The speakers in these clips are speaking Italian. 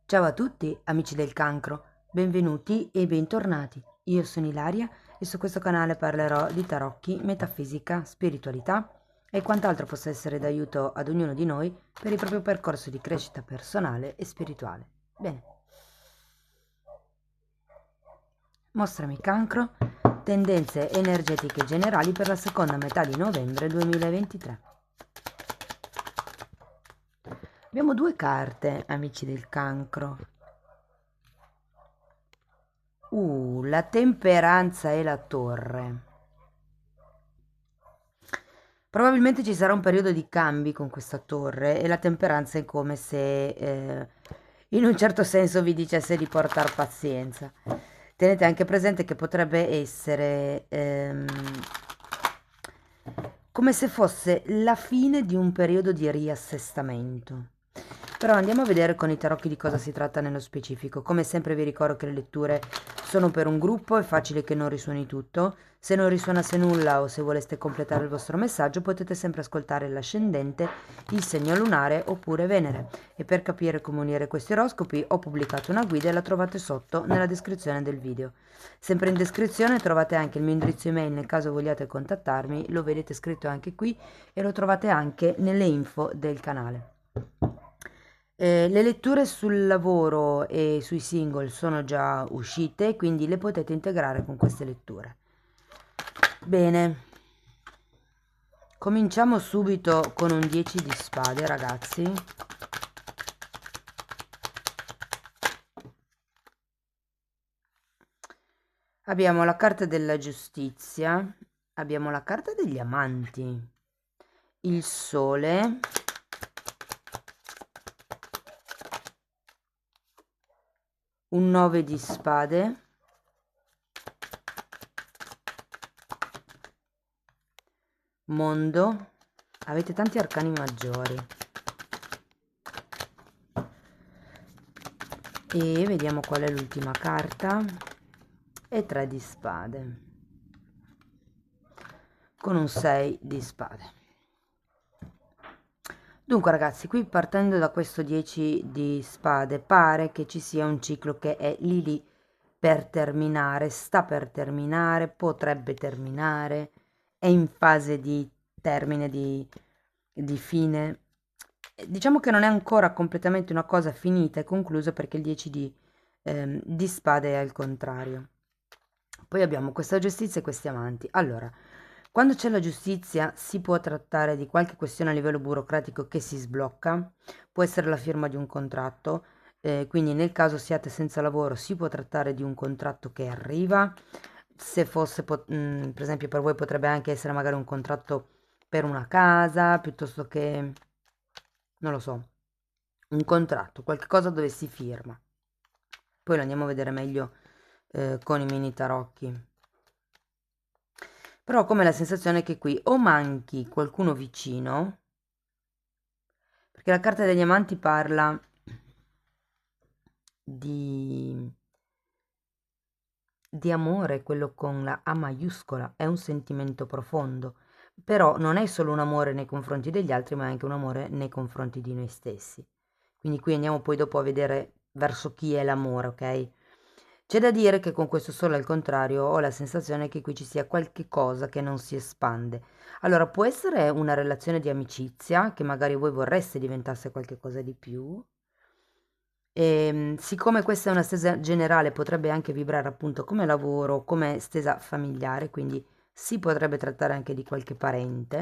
Ciao a tutti, amici del cancro, benvenuti e bentornati. Io sono Ilaria e su questo canale parlerò di tarocchi, metafisica, spiritualità e quant'altro possa essere d'aiuto ad ognuno di noi per il proprio percorso di crescita personale e spirituale. Bene, mostrami cancro, tendenze energetiche generali per la seconda metà di novembre 2023. Abbiamo due carte, amici del cancro. La temperanza e la torre. Probabilmente ci sarà un periodo di cambi con questa torre e la temperanza è come se in un certo senso vi dicesse di portar pazienza. Tenete anche presente che potrebbe essere come se fosse la fine di un periodo di riassestamento. Però andiamo a vedere con i tarocchi di cosa si tratta nello specifico. Come sempre vi ricordo che le letture sono per un gruppo, è facile che non risuoni tutto. Se non risuonasse nulla o se voleste completare il vostro messaggio potete sempre ascoltare l'ascendente, il segno lunare oppure Venere. E per capire come unire questi oroscopi ho pubblicato una guida e la trovate sotto nella descrizione del video. Sempre in descrizione trovate anche il mio indirizzo email nel caso vogliate contattarmi, lo vedete scritto anche qui e lo trovate anche nelle info del canale. Le letture sul lavoro e sui single sono già uscite, quindi le potete integrare con queste letture. Bene, cominciamo subito con un 10 di spade, ragazzi. Abbiamo la carta della giustizia, abbiamo la carta degli amanti, il sole, un 9 di spade, mondo, avete tanti arcani maggiori. E vediamo qual è l'ultima carta, e 3 di spade, con un 6 di spade. Dunque ragazzi, qui partendo da questo 10 di spade pare che ci sia un ciclo che è lì lì per terminare, sta per terminare, potrebbe terminare, è in fase di termine, di fine. Diciamo che non è ancora completamente una cosa finita e conclusa perché il 10 di spade è al contrario. Poi abbiamo questa giustizia e questi amanti. Allora, quando c'è la giustizia si può trattare di qualche questione a livello burocratico che si sblocca, può essere la firma di un contratto, quindi nel caso siate senza lavoro si può trattare di un contratto che arriva, se fosse per esempio per voi potrebbe anche essere magari un contratto per una casa, piuttosto che, non lo so, un contratto, qualche cosa dove si firma. Poi lo andiamo a vedere meglio con i mini tarocchi. Però ho come la sensazione che qui o manchi qualcuno vicino, perché la carta degli amanti parla di, di amore, quello con la A maiuscola, è un sentimento profondo, però non è solo un amore nei confronti degli altri, ma è anche un amore nei confronti di noi stessi. Quindi qui andiamo poi dopo a vedere verso chi è l'amore, ok? C'è da dire che con questo sole al contrario ho la sensazione che qui ci sia qualche cosa che non si espande. Allora, può essere una relazione di amicizia che magari voi vorreste diventasse qualche cosa di più. Siccome questa è una stesa generale, potrebbe anche vibrare appunto come lavoro, come stesa familiare, quindi si potrebbe trattare anche di qualche parente.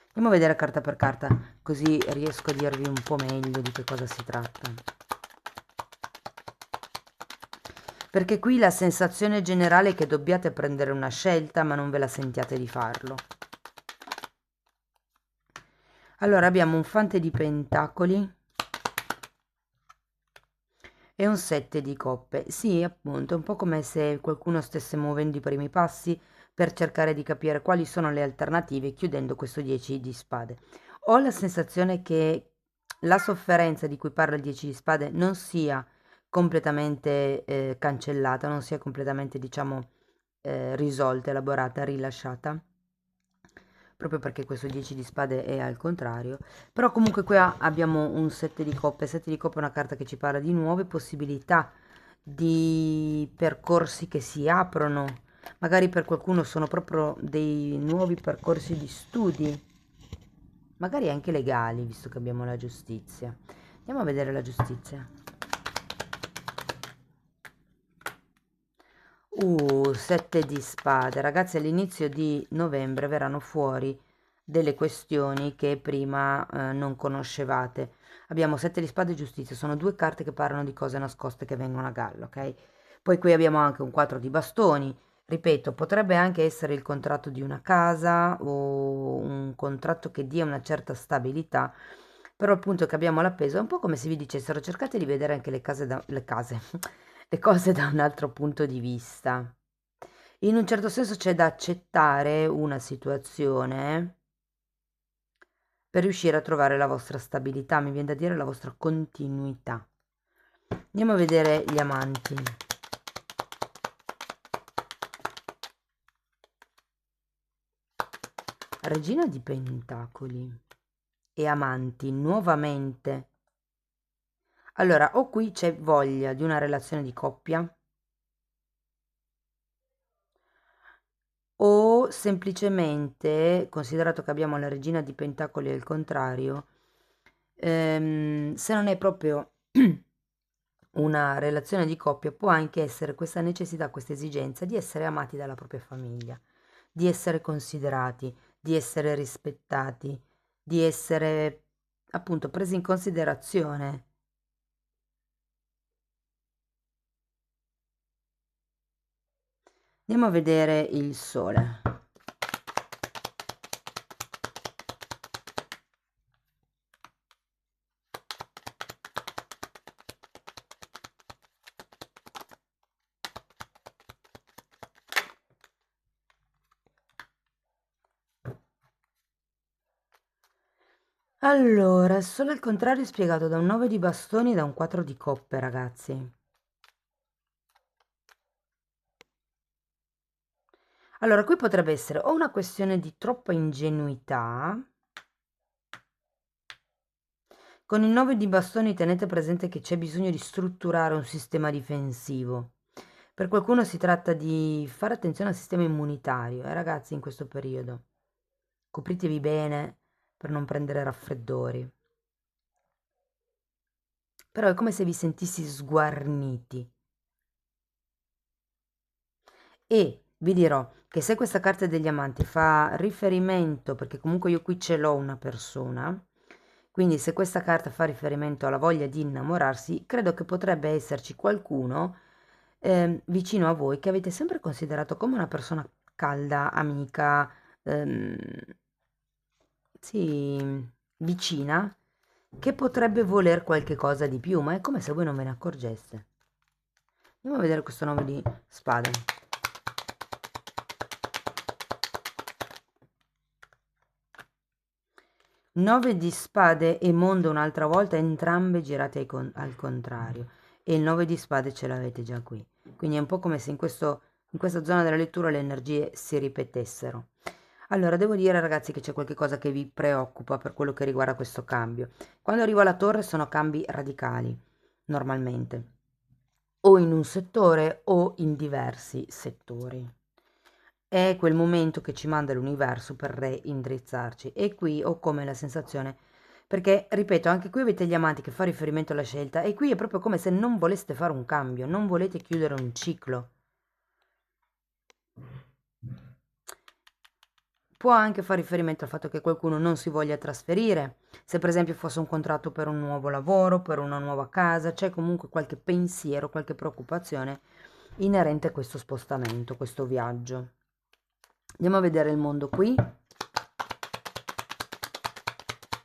Andiamo a vedere carta per carta, così riesco a dirvi un po' meglio di che cosa si tratta. Perché qui la sensazione generale è che dobbiate prendere una scelta, ma non ve la sentiate di farlo. Allora abbiamo un fante di pentacoli e un 7 di coppe. Sì, appunto, è un po' come se qualcuno stesse muovendo i primi passi per cercare di capire quali sono le alternative, chiudendo questo 10 di spade. Ho la sensazione che la sofferenza di cui parla il 10 di spade non sia completamente cancellata, non sia completamente, diciamo, risolta, elaborata, rilasciata. proprio perché questo 10 di spade è al contrario. Però comunque qui abbiamo un 7 di coppe. 7 di coppe è una carta che ci parla di nuove possibilità, di percorsi che si aprono. Magari per qualcuno sono proprio dei nuovi percorsi di studi, magari anche legali, visto che abbiamo la giustizia. Andiamo a vedere la giustizia. 7 di spade. Ragazzi, all'inizio di novembre verranno fuori delle questioni che prima non conoscevate. Abbiamo 7 di spade e giustizia, sono due carte che parlano di cose nascoste che vengono a galla, ok? Poi qui abbiamo anche un 4 di bastoni. Ripeto, potrebbe anche essere il contratto di una casa o un contratto che dia una certa stabilità, però il punto è che abbiamo l'appeso, è un po' come se vi dicessero cercate di vedere anche le case, le cose da un altro punto di vista. In un certo senso c'è da accettare una situazione per riuscire a trovare la vostra stabilità, mi viene da dire la vostra continuità. Andiamo a vedere gli amanti. Regina di Pentacoli e amanti nuovamente. Allora, o qui c'è voglia di una relazione di coppia, o semplicemente, considerato che abbiamo la regina di Pentacoli al contrario, se non è proprio una relazione di coppia, può anche essere questa necessità, questa esigenza di essere amati dalla propria famiglia, di essere considerati, di essere rispettati, di essere appunto presi in considerazione. Andiamo a vedere il sole. Allora, il sole al contrario è spiegato da un 9 di bastoni e da un 4 di coppe, ragazzi. Allora, qui potrebbe essere o una questione di troppa ingenuità. Con il 9 di bastoni tenete presente che c'è bisogno di strutturare un sistema difensivo. Per qualcuno si tratta di fare attenzione al sistema immunitario, ragazzi, in questo periodo. Copritevi bene per non prendere raffreddori. Però è come se vi sentissi sguarniti. E vi dirò che se questa carta degli amanti fa riferimento, perché comunque io qui ce l'ho una persona, quindi se questa carta fa riferimento alla voglia di innamorarsi, credo che potrebbe esserci qualcuno vicino a voi che avete sempre considerato come una persona calda, amica, ehm, sì, vicina, che potrebbe voler qualche cosa di più, ma è come se voi non ve ne accorgeste. Andiamo a vedere questo 9 di spade. 9 di spade e mondo un'altra volta, entrambe girate al contrario. E il 9 di spade ce l'avete già qui. Quindi è un po' come se in questa zona della lettura le energie si ripetessero. Allora, devo dire ragazzi che c'è qualche cosa che vi preoccupa per quello che riguarda questo cambio. Quando arrivo alla torre sono cambi radicali, normalmente, o in un settore o in diversi settori. È quel momento che ci manda l'universo per reindrizzarci. E qui ho come la sensazione, perché ripeto, anche qui avete gli amanti che fa riferimento alla scelta, e qui è proprio come se non voleste fare un cambio, non volete chiudere un ciclo. Può anche fare riferimento al fatto che qualcuno non si voglia trasferire, se per esempio fosse un contratto per un nuovo lavoro, per una nuova casa, c'è comunque qualche pensiero, qualche preoccupazione inerente a questo spostamento, questo viaggio. Andiamo a vedere il mondo qui.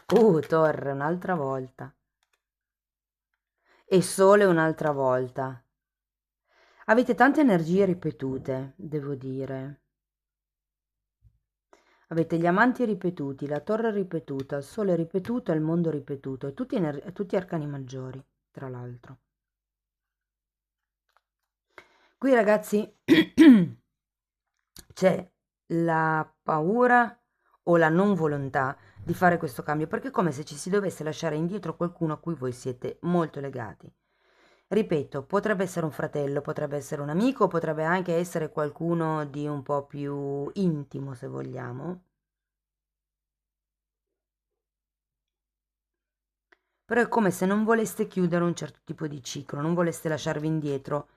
Torre un'altra volta. E sole un'altra volta. Avete tante energie ripetute, devo dire. Avete gli amanti ripetuti, la torre ripetuta, il sole ripetuto e il mondo ripetuto, e tutti arcani maggiori, tra l'altro. Qui ragazzi c'è la paura o la non volontà di fare questo cambio, perché è come se ci si dovesse lasciare indietro qualcuno a cui voi siete molto legati. Ripeto, potrebbe essere un fratello, potrebbe essere un amico, potrebbe anche essere qualcuno di un po' più intimo, se vogliamo. Però è come se non voleste chiudere un certo tipo di ciclo, non voleste lasciarvi indietro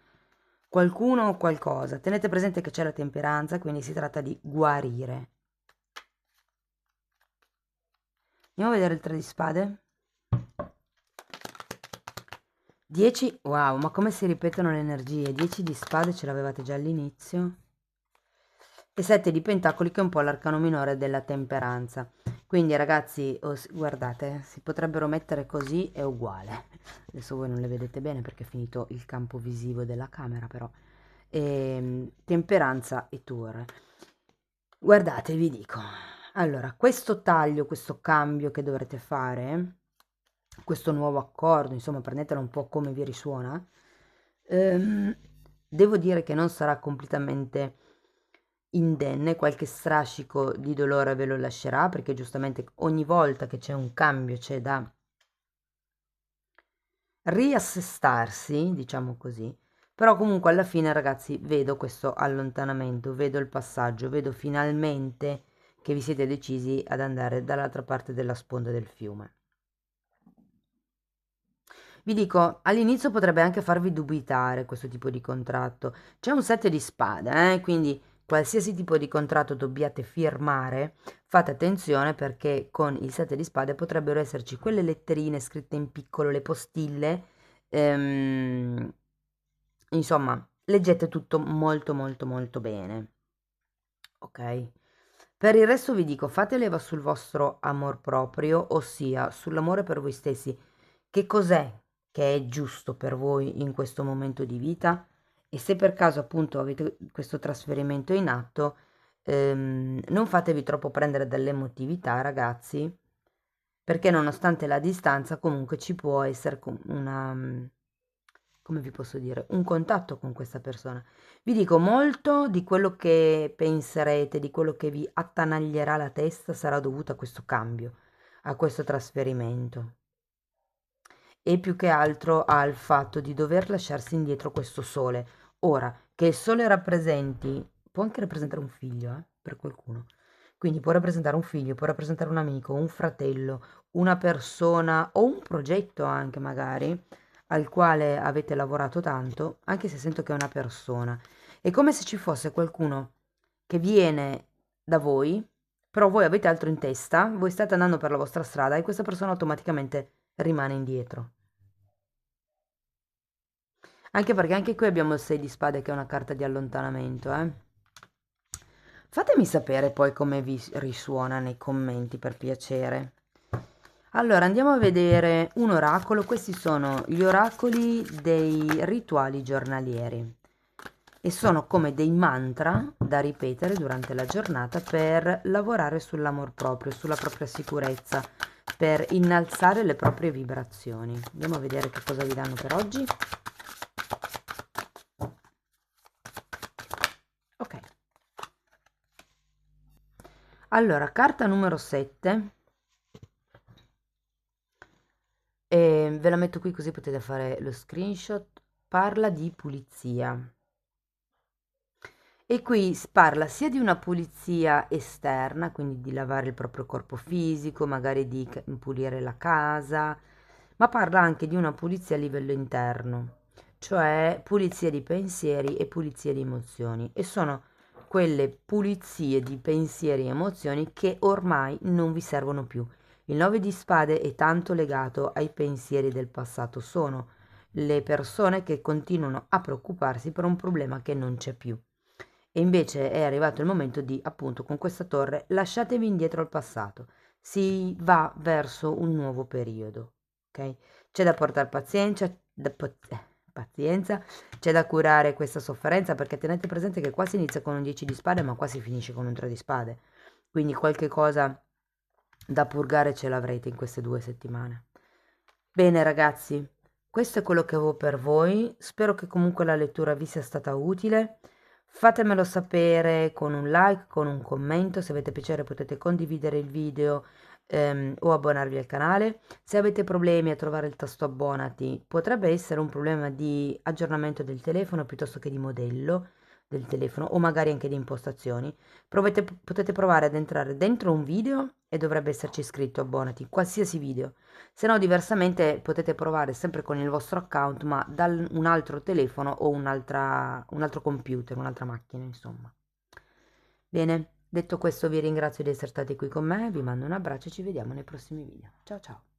qualcuno o qualcosa. Tenete presente che c'è la temperanza, quindi si tratta di guarire. Andiamo a vedere il 3 di spade. 10, wow, ma come si ripetono le energie? 10 di spade ce l'avevate già all'inizio. E 7 di pentacoli che è un po' l'arcano minore della temperanza. Quindi ragazzi, guardate, si potrebbero mettere così, è uguale. Adesso voi non le vedete bene perché è finito il campo visivo della camera, però. Temperanza e tour. Guardate, vi dico. Allora, questo taglio, questo cambio che dovrete fare, questo nuovo accordo, insomma, prendetelo un po' come vi risuona. ehm, Devo dire che non sarà completamente indenne, qualche strascico di dolore ve lo lascerà, perché giustamente ogni volta che c'è un cambio c'è da riassestarsi, diciamo così, però comunque alla fine ragazzi vedo questo allontanamento, vedo il passaggio, vedo finalmente che vi siete decisi ad andare dall'altra parte della sponda del fiume. Vi dico, all'inizio potrebbe anche farvi dubitare questo tipo di contratto. C'è un 7 di spade, quindi qualsiasi tipo di contratto dobbiate firmare, fate attenzione perché con il 7 di spade potrebbero esserci quelle letterine scritte in piccolo, le postille. ehm, insomma, leggete tutto molto molto molto bene, ok? Per il resto vi dico, fate leva sul vostro amor proprio, ossia sull'amore per voi stessi. Che cos'è che è giusto per voi in questo momento di vita? E se per caso appunto avete questo trasferimento in atto, non fatevi troppo prendere dall'emotività, ragazzi, perché nonostante la distanza comunque ci può essere una, come vi posso dire, un contatto con questa persona. Vi dico, molto di quello che penserete, di quello che vi attanaglierà la testa sarà dovuto a questo cambio, a questo trasferimento e più che altro al fatto di dover lasciarsi indietro questo sole. Ora, che il sole rappresenti, può anche rappresentare un figlio, per qualcuno. Quindi può rappresentare un figlio, può rappresentare un amico, un fratello, una persona o un progetto anche magari al quale avete lavorato tanto, anche se sento che è una persona. È come se ci fosse qualcuno che viene da voi, però voi avete altro in testa, voi state andando per la vostra strada e questa persona automaticamente rimane indietro. Anche perché anche qui abbiamo il 6 di spade che è una carta di allontanamento, eh. Fatemi sapere poi come vi risuona nei commenti per piacere. Allora, andiamo a vedere un oracolo. Questi sono gli oracoli dei rituali giornalieri e sono come dei mantra da ripetere durante la giornata per lavorare sull'amor proprio, sulla propria sicurezza, per innalzare le proprie vibrazioni. Andiamo a vedere che cosa vi danno per oggi. Ok. Allora, carta numero 7, e ve la metto qui così potete fare lo screenshot, parla di pulizia. E qui parla sia di una pulizia esterna, quindi di lavare il proprio corpo fisico, magari di pulire la casa, ma parla anche di una pulizia a livello interno, cioè pulizia di pensieri e pulizia di emozioni. E sono quelle pulizie di pensieri e emozioni che ormai non vi servono più. Il 9 di spade è tanto legato ai pensieri del passato, sono le persone che continuano a preoccuparsi per un problema che non c'è più. E invece è arrivato il momento di, appunto, con questa torre, lasciatevi indietro al passato. Si va verso un nuovo periodo, ok? C'è da portare pazienza, c'è da curare questa sofferenza, perché tenete presente che qua si inizia con un 10 di spade, ma qua si finisce con un 3 di spade. Quindi qualche cosa da purgare ce l'avrete in queste 2 settimane. Bene ragazzi, questo è quello che avevo per voi. Spero che comunque la lettura vi sia stata utile. Fatemelo sapere con un like, con un commento. Se avete piacere potete condividere il video o abbonarvi al canale. Se avete problemi a trovare il tasto abbonati, potrebbe essere un problema di aggiornamento del telefono piuttosto che di modello del telefono o magari anche di impostazioni. Potete provare ad entrare dentro un video e dovrebbe esserci scritto abbonati, qualsiasi video. Se no, diversamente potete provare sempre con il vostro account, ma da un altro telefono o un altro computer, un'altra macchina, insomma. Bene, detto questo vi ringrazio di essere stati qui con me, vi mando un abbraccio e ci vediamo nei prossimi video. Ciao ciao!